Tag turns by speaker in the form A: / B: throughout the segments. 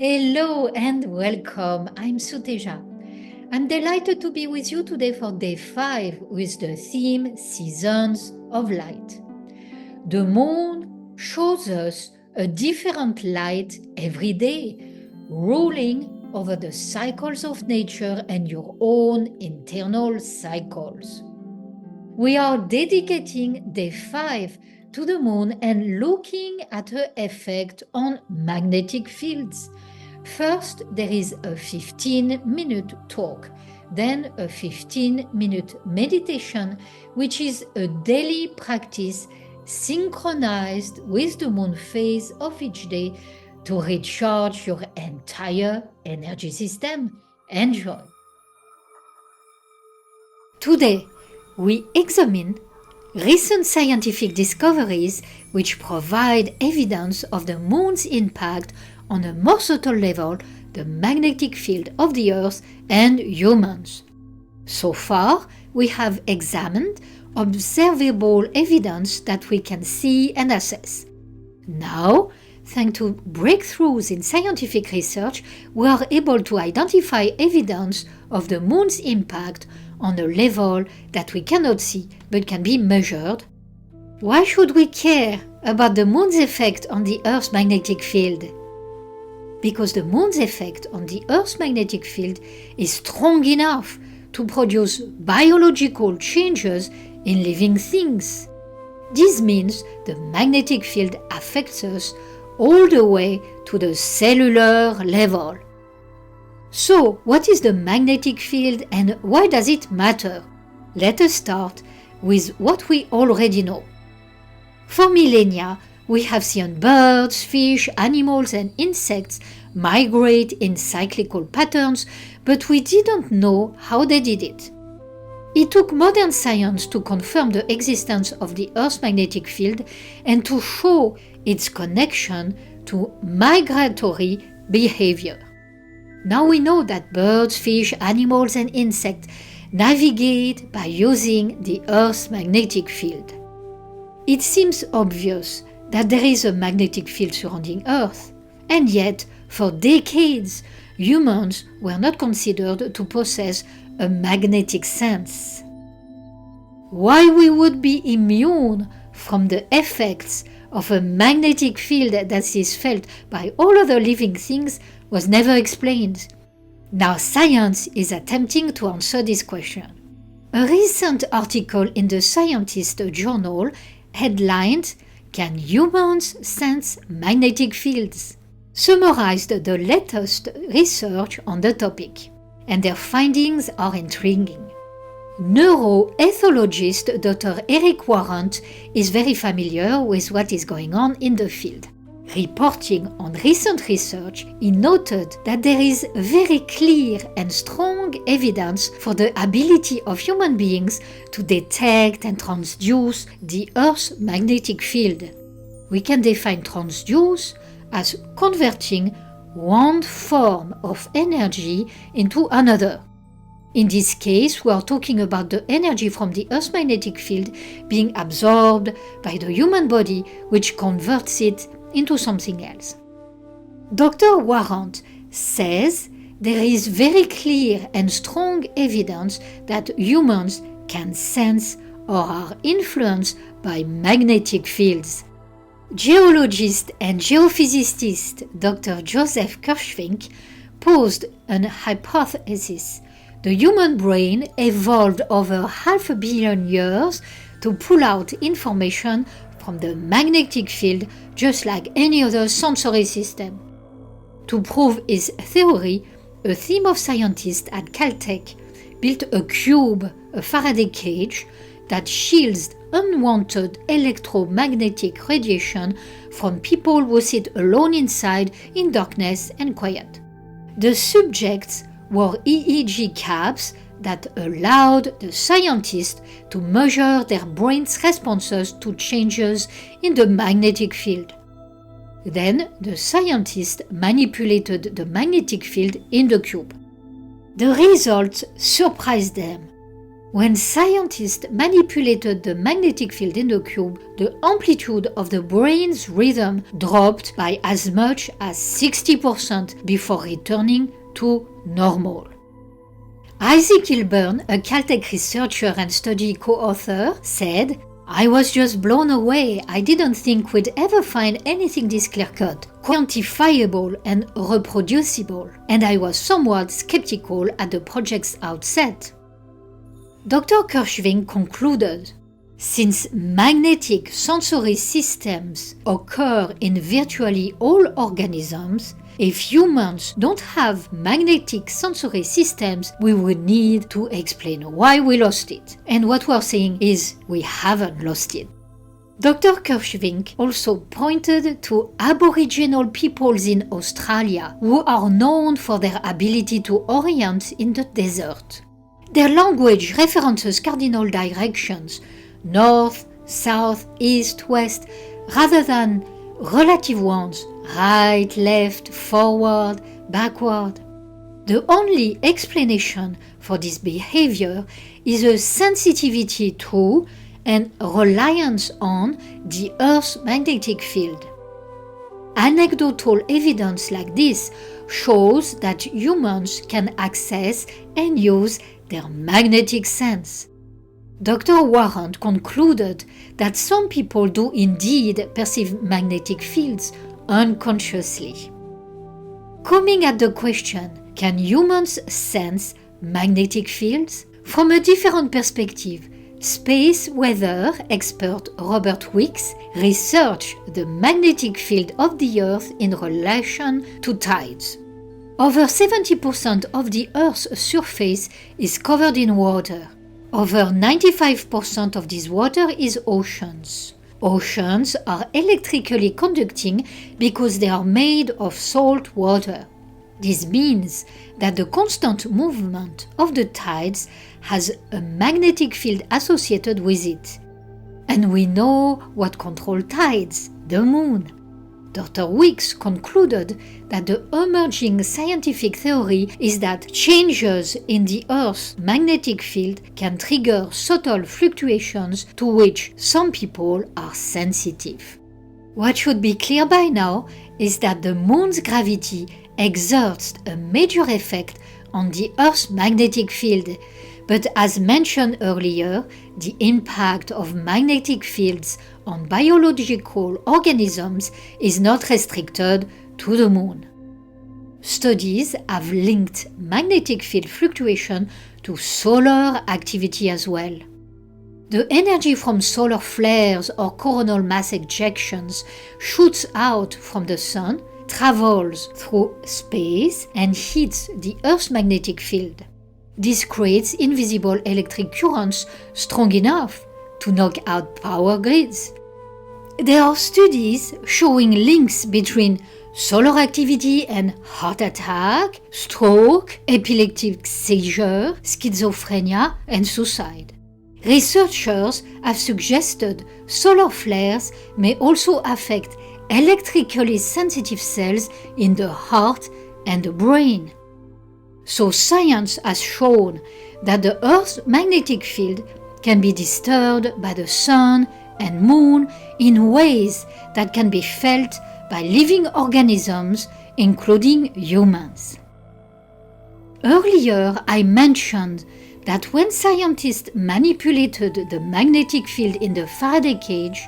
A: Hello and welcome. I'm Suteja. I'm delighted to be with you today for day 5 with the theme Seasons of Light. The moon shows us a different light every day, ruling over the cycles of nature and your own internal cycles. We are dedicating day 5 to the moon and looking at her effect on magnetic fields. First, there is a 15-minute talk, then a 15-minute meditation, which is a daily practice synchronized with the moon phase of each day to recharge your entire energy system. Enjoy. Today, we examine recent scientific discoveries which provide evidence of the moon's impact on a more subtle level, the magnetic field of the Earth and humans. So far, we have examined observable evidence that we can see and assess. Now, thanks to breakthroughs in scientific research, we are able to identify evidence of the moon's impact on a level that we cannot see but can be measured. Why should we care about the moon's effect on the Earth's magnetic field? Because the moon's effect on the Earth's magnetic field is strong enough to produce biological changes in living things. This means the magnetic field affects us all the way to the cellular level. So, what is the magnetic field and why does it matter? Let us start with what we already know. For millennia, we have seen birds, fish, animals, and insects migrate in cyclical patterns, but we didn't know how they did it. It took modern science to confirm the existence of the Earth's magnetic field and to show its connection to migratory behavior. Now we know that birds, fish, animals, and insects navigate by using the Earth's magnetic field. It seems obvious that there is a magnetic field surrounding Earth, and yet, for decades, humans were not considered to possess a magnetic sense. Why we would be immune from the effects of a magnetic field that is felt by all other living things was never explained. Now science is attempting to answer this question. A recent article in the Scientist journal headlined "Can Humans Sense Magnetic Fields?" summarized the latest research on the topic, and their findings are intriguing. Neuroethologist Dr. Eric Warrant is very familiar with what is going on in the field. Reporting on recent research, he noted that there is very clear and strong evidence for the ability of human beings to detect and transduce the Earth's magnetic field. We can define transduce as converting one form of energy into another. In this case, we are talking about the energy from the Earth's magnetic field being absorbed by the human body, which converts it into something else. Dr. Warrant says there is very clear and strong evidence that humans can sense or are influenced by magnetic fields. Geologist and geophysicist Dr. Joseph Kirschvink posed an hypothesis. The human brain evolved over 500 million years to pull out information from the magnetic field just like any other sensory system. To prove his theory, a team of scientists at Caltech built a cube, a Faraday cage, that shields unwanted electromagnetic radiation from people who sit alone inside in darkness and quiet. The subjects wore EEG cabs that allowed the scientists to measure their brain's responses to changes in the magnetic field. Then the scientists manipulated the magnetic field in the cube. The results surprised them. When scientists manipulated the magnetic field in the cube, the amplitude of the brain's rhythm dropped by as much as 60% before returning to normal. Isaac Kilburn, a Caltech researcher and study co-author, said, "I was just blown away. I didn't think we'd ever find anything this clear-cut, quantifiable and reproducible, and I was somewhat skeptical at the project's outset." Dr. Kirschvink concluded, "Since magnetic sensory systems occur in virtually all organisms, if humans don't have magnetic sensory systems, we would need to explain why we lost it. And what we're saying is we haven't lost it." Dr. Kirschvink also pointed to Aboriginal peoples in Australia who are known for their ability to orient in the desert. Their language references cardinal directions, north, south, east, west, rather than relative ones, right, left, forward, backward. The only explanation for this behavior is a sensitivity to and reliance on the Earth's magnetic field. Anecdotal evidence like this shows that humans can access and use their magnetic sense. Dr. Warrant concluded that some people do indeed perceive magnetic fields unconsciously. Coming at the question, can humans sense magnetic fields? From a different perspective, space weather expert Robert Weeks researched the magnetic field of the Earth in relation to tides. Over 70% of the Earth's surface is covered in water. Over 95% of this water is oceans. Oceans are electrically conducting because they are made of salt water. This means that the constant movement of the tides has a magnetic field associated with it. And we know what controls tides: the moon. Dr. Weeks concluded that the emerging scientific theory is that changes in the Earth's magnetic field can trigger subtle fluctuations to which some people are sensitive. What should be clear by now is that the moon's gravity exerts a major effect on the Earth's magnetic field, but as mentioned earlier, the impact of magnetic fields on biological organisms is not restricted to the moon. Studies have linked magnetic field fluctuation to solar activity as well. The energy from solar flares or coronal mass ejections shoots out from the sun, travels through space, and hits the Earth's magnetic field. This creates invisible electric currents strong enough to knock out power grids. There are studies showing links between solar activity and heart attack, stroke, epileptic seizure, schizophrenia, and suicide. Researchers have suggested solar flares may also affect electrically sensitive cells in the heart and the brain. So science has shown that the Earth's magnetic field can be disturbed by the sun and moon in ways that can be felt by living organisms, including humans. Earlier, I mentioned that when scientists manipulated the magnetic field in the Faraday cage,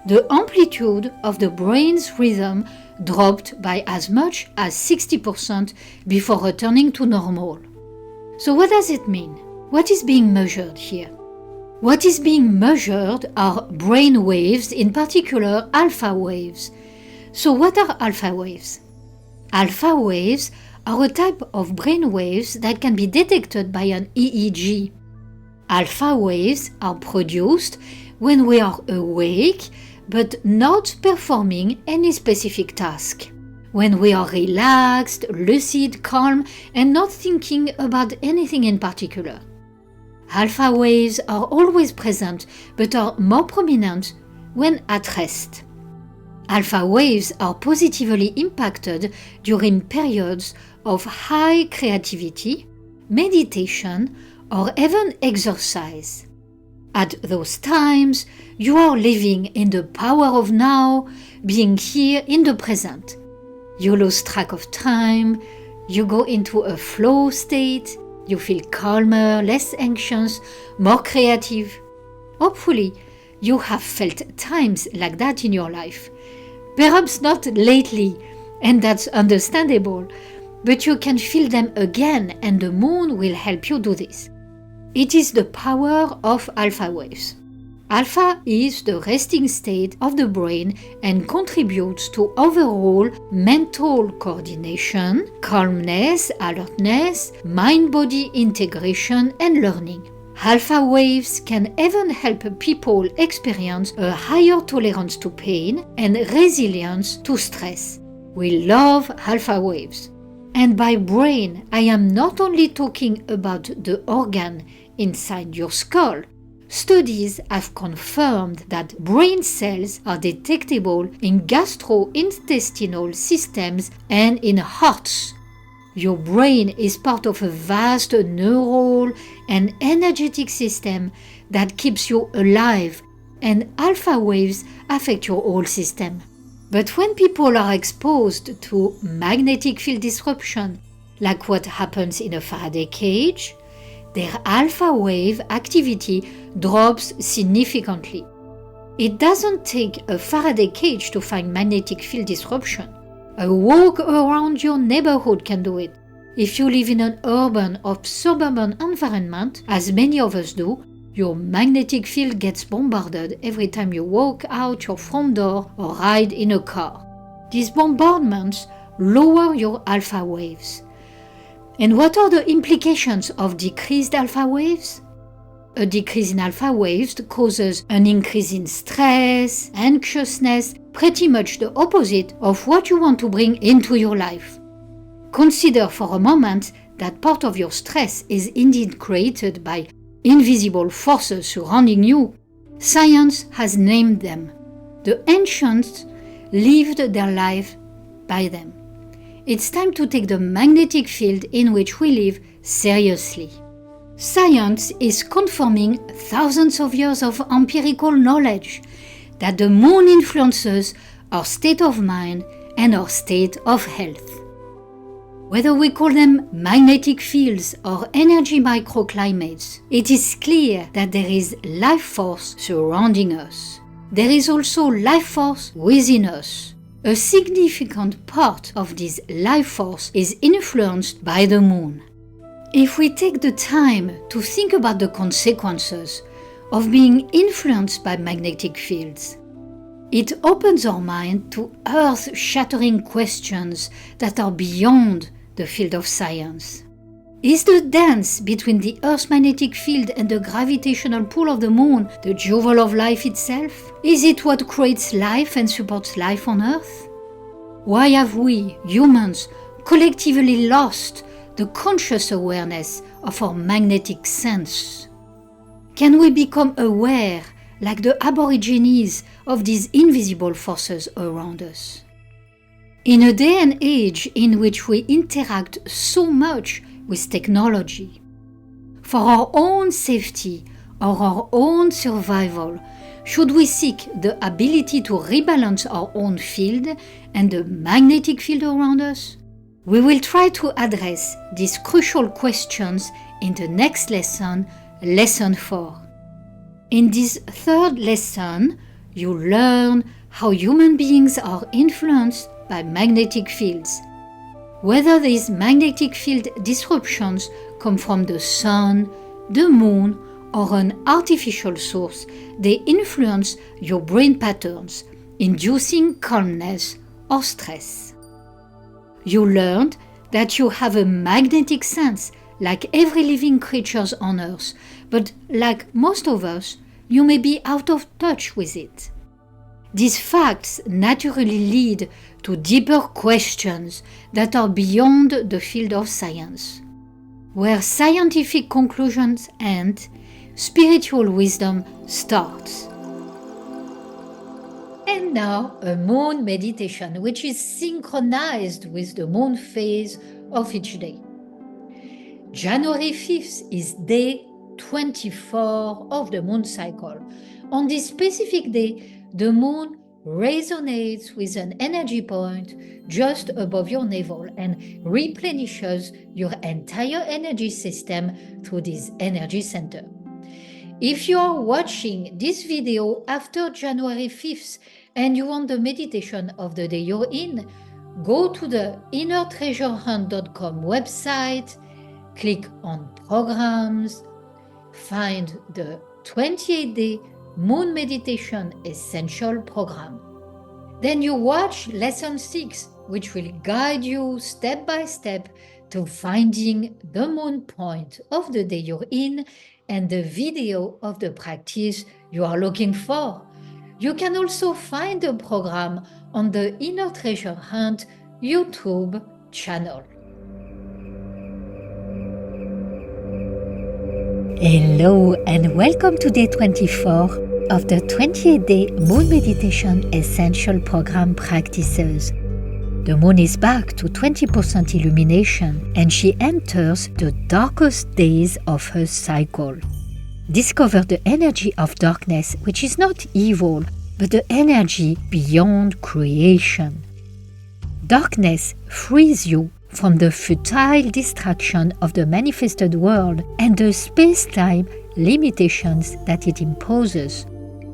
A: the amplitude of the brain's rhythm dropped by as much as 60% before returning to normal. So what does it mean? What is being measured here? What is being measured are brain waves, in particular alpha waves. So what are alpha waves? Alpha waves are a type of brain waves that can be detected by an EEG. Alpha waves are produced when we are awake but not performing any specific task. When we are relaxed, lucid, calm, and not thinking about anything in particular. Alpha waves are always present but are more prominent when at rest. Alpha waves are positively impacted during periods of high creativity, meditation, or even exercise. At those times, you are living in the power of now, being here in the present. You lose track of time, you go into a flow state, you feel calmer, less anxious, more creative. Hopefully, you have felt times like that in your life. Perhaps not lately, and that's understandable, but you can feel them again, and the moon will help you do this. It is the power of alpha waves. Alpha is the resting state of the brain and contributes to overall mental coordination, calmness, alertness, mind-body integration, and learning. Alpha waves can even help people experience a higher tolerance to pain and resilience to stress. We love alpha waves. And by brain, I am not only talking about the organ inside your skull. Studies have confirmed that brain cells are detectable in gastrointestinal systems and in hearts. Your brain is part of a vast neural and energetic system that keeps you alive, and alpha waves affect your whole system. But when people are exposed to magnetic field disruption, like what happens in a Faraday cage, their alpha wave activity drops significantly. It doesn't take a Faraday cage to find magnetic field disruption. A walk around your neighborhood can do it. If you live in an urban or suburban environment, as many of us do, your magnetic field gets bombarded every time you walk out your front door or ride in a car. These bombardments lower your alpha waves. And what are the implications of decreased alpha waves? A decrease in alpha waves causes an increase in stress, anxiousness, pretty much the opposite of what you want to bring into your life. Consider for a moment that part of your stress is indeed created by invisible forces surrounding you. Science has named them. The ancients lived their life by them. It's time to take the magnetic field in which we live seriously. Science is confirming thousands of years of empirical knowledge that the moon influences our state of mind and our state of health. Whether we call them magnetic fields or energy microclimates, it is clear that there is life force surrounding us. There is also life force within us. A significant part of this life force is influenced by the moon. If we take the time to think about the consequences of being influenced by magnetic fields, it opens our mind to earth-shattering questions that are beyond the field of science. Is the dance between the Earth's magnetic field and the gravitational pull of the moon the jewel of life itself? Is it what creates life and supports life on Earth? Why have we, humans, collectively lost the conscious awareness of our magnetic sense? Can we become aware, like the Aborigines, of these invisible forces around us? In a day and age in which we interact so much with technology, for our own safety or our own survival, should we seek the ability to rebalance our own field and the magnetic field around us? We will try to address these crucial questions in the next lesson, Lesson 4. In this third lesson, you learn how human beings are influenced by magnetic fields. Whether these magnetic field disruptions come from the sun, the moon, or an artificial source, they influence your brain patterns, inducing calmness or stress. You learned that you have a magnetic sense like every living creature on Earth, but like most of us, you may be out of touch with it. These facts naturally lead to deeper questions that are beyond the field of science. Where scientific conclusions end, spiritual wisdom starts. And now, a moon meditation which is synchronized with the moon phase of each day. January 5th is day 24 of the moon cycle. On this specific day, the moon resonates with an energy point just above your navel and replenishes your entire energy system through this energy center. If you are watching this video after January 5th and you want the meditation of the day you're in, go to the innertreasurehunt.com website, click on Programs, find the 28-day Moon Meditation Essential Program. Then you watch Lesson 6, which will guide you step by step to finding the moon point of the day you're in and the video of the practice you are looking for. You can also find the program on the Inner Treasure Hunt YouTube channel. Hello and welcome to day 24 of the 28-day Moon Meditation Essential Program practices. The moon is back to 20% illumination and she enters the darkest days of her cycle. Discover the energy of darkness, which is not evil, but the energy beyond creation. Darkness frees you from the futile distraction of the manifested world and the space-time limitations that it imposes.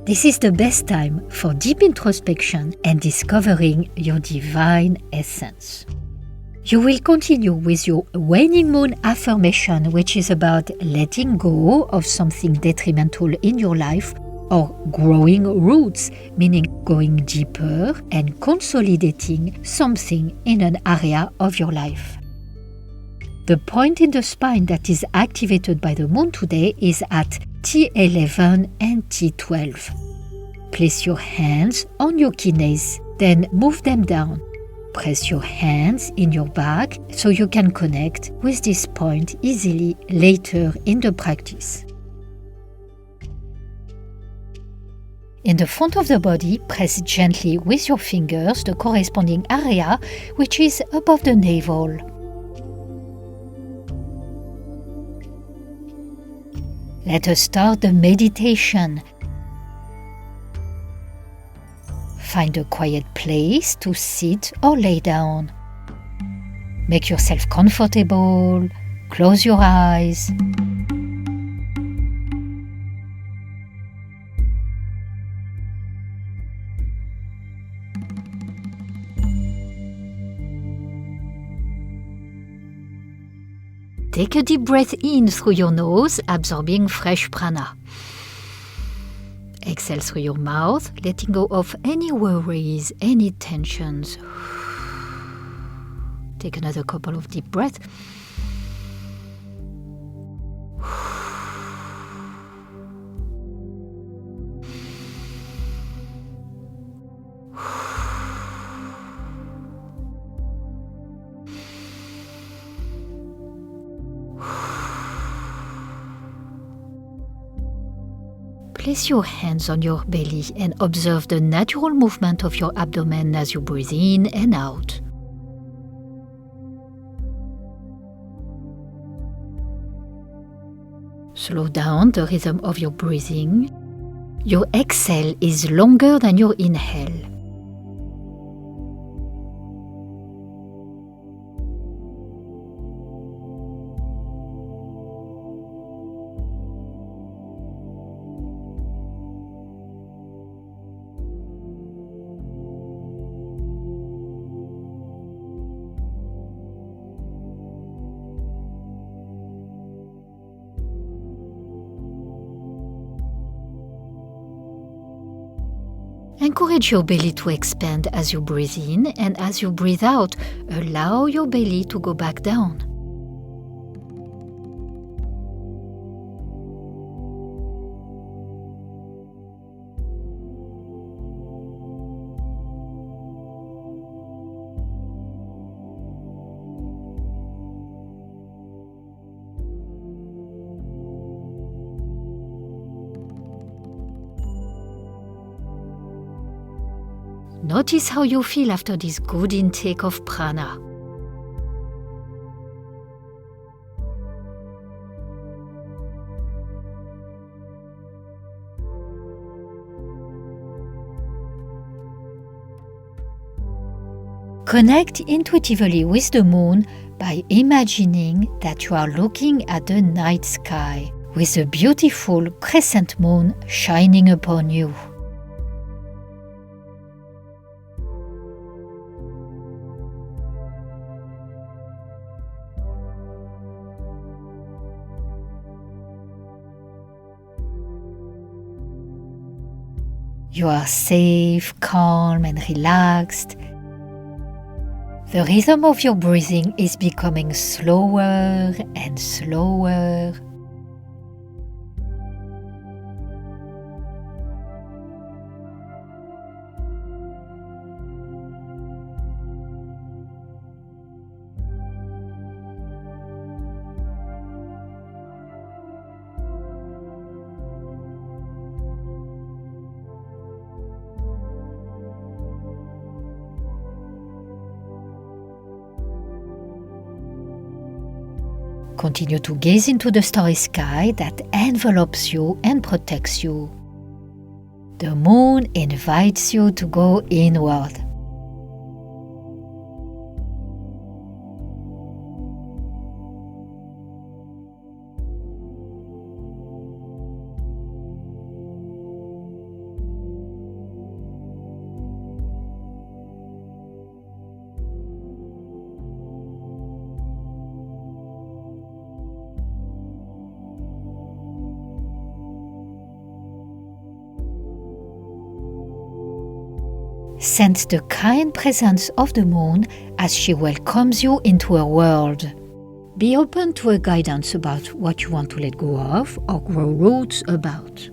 A: This is the best time for deep introspection and discovering your divine essence. You will continue with your waning moon affirmation, which is about letting go of something detrimental in your life, or growing roots, meaning going deeper and consolidating something in an area of your life. The point in the spine that is activated by the moon today is at T11 and T12. Place your hands on your kidneys, then move them down. Press your hands in your back so you can connect with this point easily later in the practice. In the front of the body, press gently with your fingers the corresponding area which is above the navel. Let us start the meditation. Find a quiet place to sit or lay down. Make yourself comfortable. Close your eyes. Take a deep breath in through your nose, absorbing fresh prana. Exhale through your mouth, letting go of any worries, any tensions. Take another couple of deep breaths. Place your hands on your belly and observe the natural movement of your abdomen as you breathe in and out. Slow down the rhythm of your breathing. Your exhale is longer than your inhale. Encourage your belly to expand as you breathe in, and as you breathe out, allow your belly to go back down. Notice how you feel after this good intake of prana. Connect intuitively with the moon by imagining that you are looking at the night sky with a beautiful crescent moon shining upon you. You are safe, calm, and relaxed. The rhythm of your breathing is becoming slower and slower. Continue to gaze into the starry sky that envelopes you and protects you. The moon invites you to go inward. Sense the kind presence of the moon as she welcomes you into her world. Be open to her guidance about what you want to let go of or grow roots about.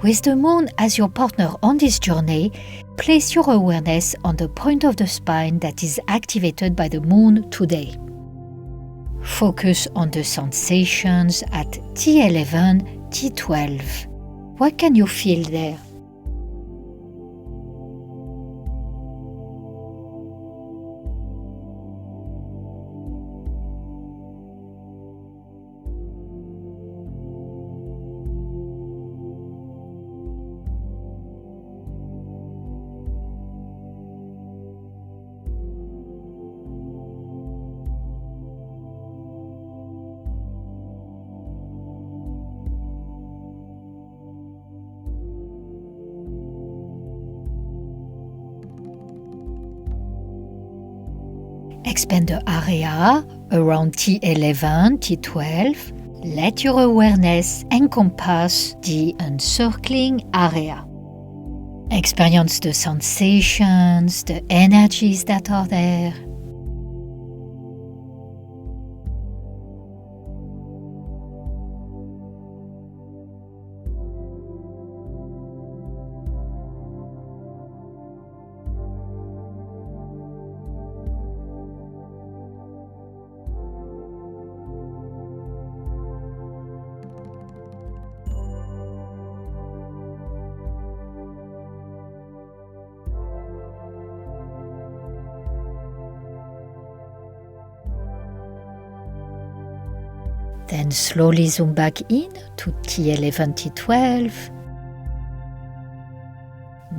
A: With the moon as your partner on this journey, place your awareness on the point of the spine that is activated by the moon today. Focus on the sensations at T11, T12. What can you feel there? Expand the area around T11, T12. Let your awareness encompass the encircling area. Experience the sensations, the energies that are there. Then slowly zoom back in to T11, T12.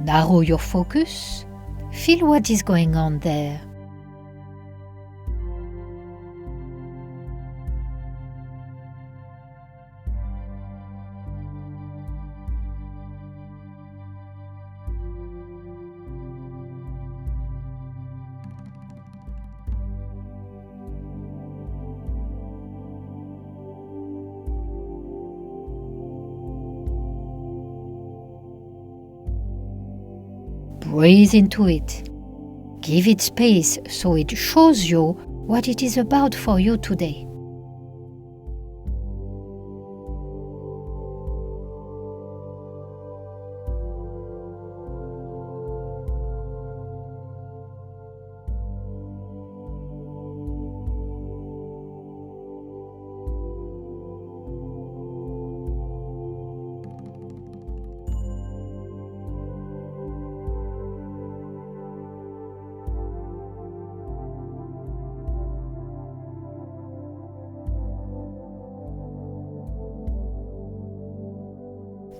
A: Narrow your focus. Feel what is going on there. Breathe into it. Give it space so it shows you what it is about for you today.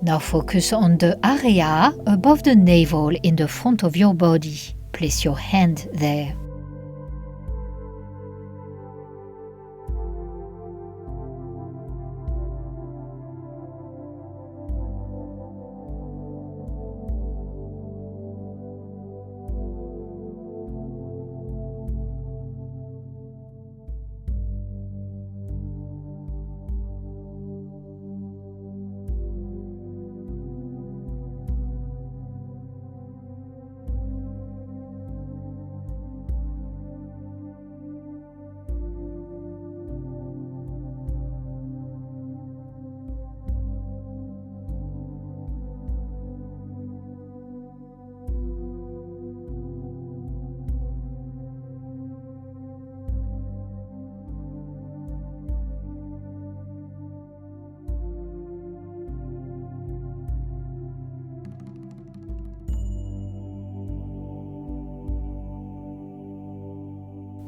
A: Now focus on the area above the navel in the front of your body. Place your hand there.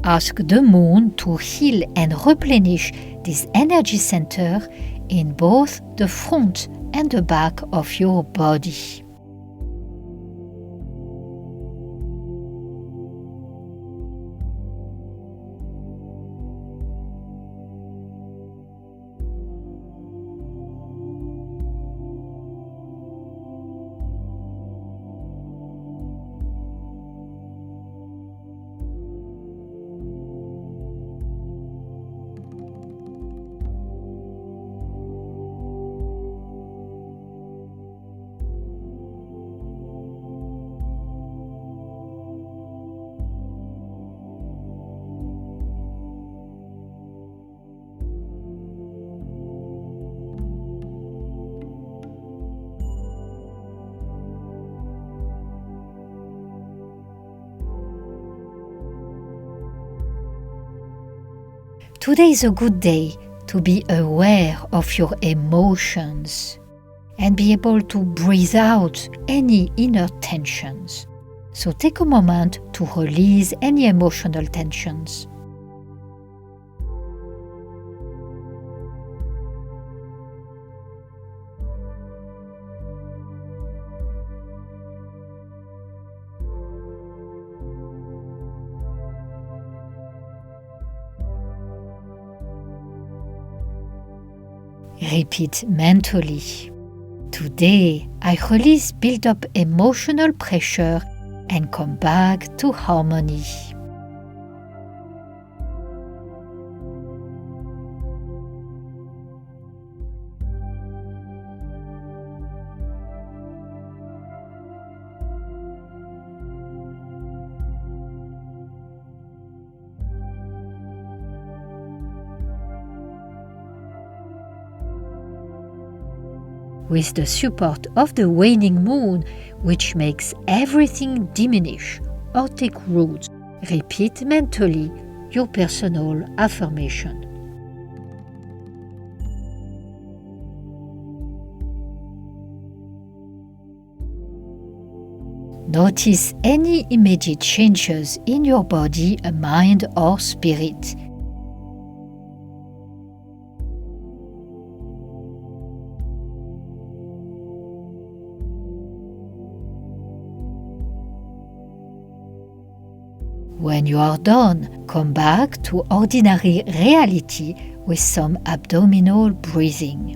A: Ask the moon to heal and replenish this energy center in both the front and the back of your body. Today is a good day to be aware of your emotions and be able to breathe out any inner tensions. So take a moment to release any emotional tensions. Repeat mentally. Today, I release built-up emotional pressure and come back to harmony. With the support of the waning moon, which makes everything diminish or take root, repeat mentally your personal affirmation. Notice any immediate changes in your body, mind, or spirit. When you are done, come back to ordinary reality with some abdominal breathing.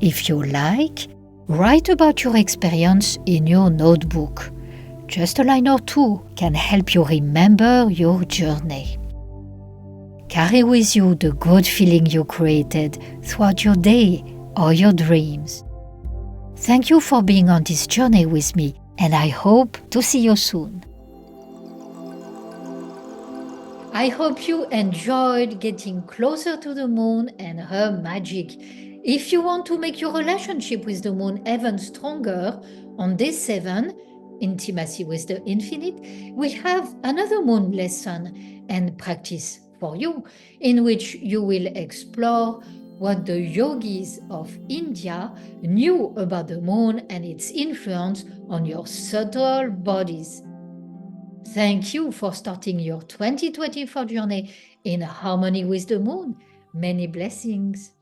A: If you like, write about your experience in your notebook. Just a line or two can help you remember your journey. Carry with you the good feeling you created throughout your day or your dreams. Thank you for being on this journey with me, and I hope to see you soon. I hope you enjoyed getting closer to the moon and her magic. If you want to make your relationship with the moon even stronger, on day 7, Intimacy with the Infinite, we have another moon lesson and practice for you, in which you will explore what the yogis of India knew about the moon and its influence on your subtle bodies. Thank you for starting your 2024 journey in harmony with the moon. Many blessings.